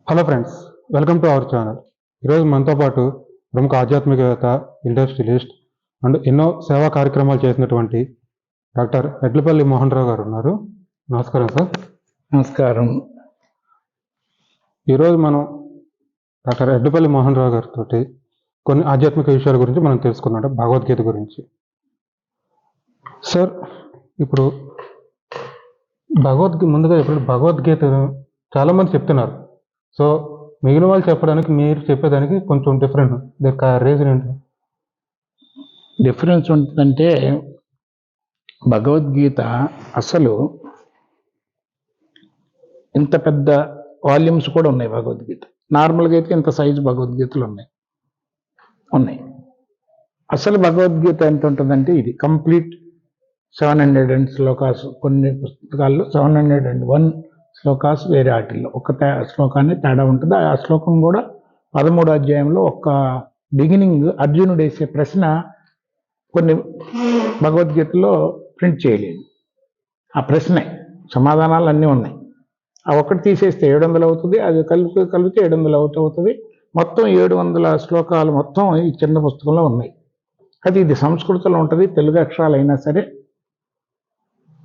Hello friends, welcome to our channel. ఈరోజు మనతో పాటు ప్రముఖ ఆధ్యాత్మికవేత్త, ఇండస్ట్రియలిస్ట్ అండ్ ఎన్నో సేవా కార్యక్రమాలు చేసినటువంటి డాక్టర్ ఎడ్లపల్లి మోహన్ రావు గారు ఉన్నారు. నమస్కారం సార్. నమస్కారం. ఈరోజు మనం డాక్టర్ ఎడ్లపల్లి మోహన్ రావు గారితో కొన్ని ఆధ్యాత్మిక విషయాల గురించి మనం తెలుసుకున్నాం, భగవద్గీత గురించి. సార్, ఇప్పుడు ముందుగా ఇప్పుడు భగవద్గీతను చాలామంది చెప్తున్నారు. సో మిగిలిన వాళ్ళు చెప్పడానికి, మీరు చెప్పేదానికి కొంచెం డిఫరెంట్. దీనికి రీజన్ ఏంటి? డిఫరెన్స్ ఉంటుందంటే భగవద్గీత అసలు ఇంత పెద్ద వాల్యూమ్స్ కూడా ఉన్నాయి. భగవద్గీత నార్మల్గా అయితే ఇంత సైజు భగవద్గీతలు ఉన్నాయి. అసలు భగవద్గీత ఎంత ఉంటుందంటే ఇది కంప్లీట్ 700 శ్లోకాస్. కొన్ని పుస్తకాల్లో 701 శ్లోకాస్, వేరే వాటిల్లో ఒక శ్లోకాన్ని తేడా ఉంటుంది. ఆ శ్లోకం కూడా 13వ అధ్యాయంలో ఒక్క బిగినింగ్ అర్జునుడు వేసే ప్రశ్న కొన్ని భగవద్గీతలో ప్రింట్ చేయలేదు. ఆ ప్రశ్నే సమాధానాలు అన్నీ ఉన్నాయి. ఆ ఒక్కటి తీసేస్తే 700 అవుతుంది, అది కలిపితే 700 అవుతుంది. మొత్తం 700 శ్లోకాలు మొత్తం ఈ చిన్న పుస్తకంలో ఉన్నాయి. ఇది సంస్కృతంలో ఉంటుంది. తెలుగు అక్షరాలు అయినా సరే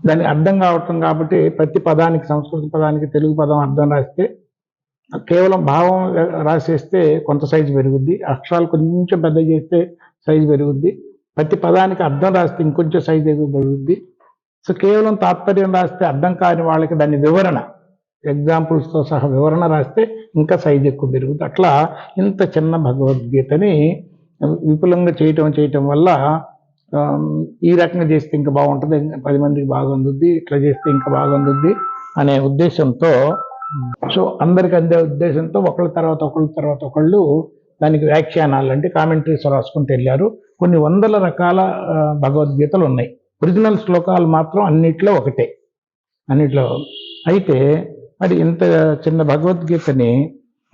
దానికి అర్థం కావటం కాబట్టి ప్రతి పదానికి, సంస్కృత పదానికి తెలుగు పదం అర్థం రాస్తే, కేవలం భావం రాసేస్తే కొంత సైజు పెరుగుద్ది, అక్షరాలు కొంచెం పెద్ద చేస్తే సైజు పెరుగుద్ది, ప్రతి పదానికి అర్థం రాస్తే ఇంకొంచెం సైజు పెరుగుద్ది. సో కేవలం తాత్పర్యం రాస్తే అర్థం కాని వాళ్ళకి దాన్ని వివరణ, ఎగ్జాంపుల్స్తో సహా వివరణ రాస్తే ఇంకా సైజు ఎక్కువ పెరుగుద్ది. అట్లా ఇంత చిన్న భగవద్గీతని విపులంగా చేయటం వల్ల ఈ రకంగా చేస్తే ఇంకా బాగుంటుంది, 10 మందికి బాగా అందుద్ది, ఇట్లా చేస్తే ఇంకా బాగా అందుద్ది అనే ఉద్దేశంతో, సో అందరికి అందే ఉద్దేశంతో ఒకళ్ళ తర్వాత ఒకళ్ళు దానికి వ్యాఖ్యానాలు అంటే కామెంటరీస్ రాసుకుంటూ వెళ్ళారు. కొన్ని వందల రకాల భగవద్గీతలు ఉన్నాయి. ఒరిజినల్ శ్లోకాలు మాత్రం అన్నిట్లో ఒకటే. అయితే మరి ఇంత చిన్న భగవద్గీతని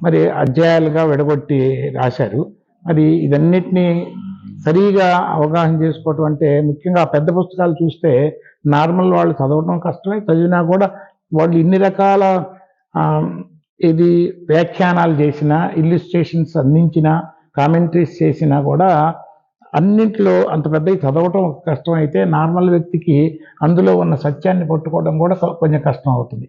మరి అధ్యాయాలుగా విడగొట్టి రాశారు. మరి ఇదన్నిటినీ సరిగా అవగాహన చేసుకోవటం అంటే, ముఖ్యంగా ఆ పెద్ద పుస్తకాలు చూస్తే నార్మల్ వాళ్ళు చదవటం కష్టమే, చదివినా కూడా వాళ్ళు ఇన్ని రకాల ఇది వ్యాఖ్యానాలు చేసినా, ఇల్లుస్ట్రేషన్స్ అందించినా, కామెంటరీస్ చేసినా కూడా అన్నింటిలో అంత పెద్దవి చదవటం కష్టం. అయితే నార్మల్ వ్యక్తికి అందులో ఉన్న సత్యాన్ని పట్టుకోవడం కూడా కొంచెం కష్టం అవుతుంది.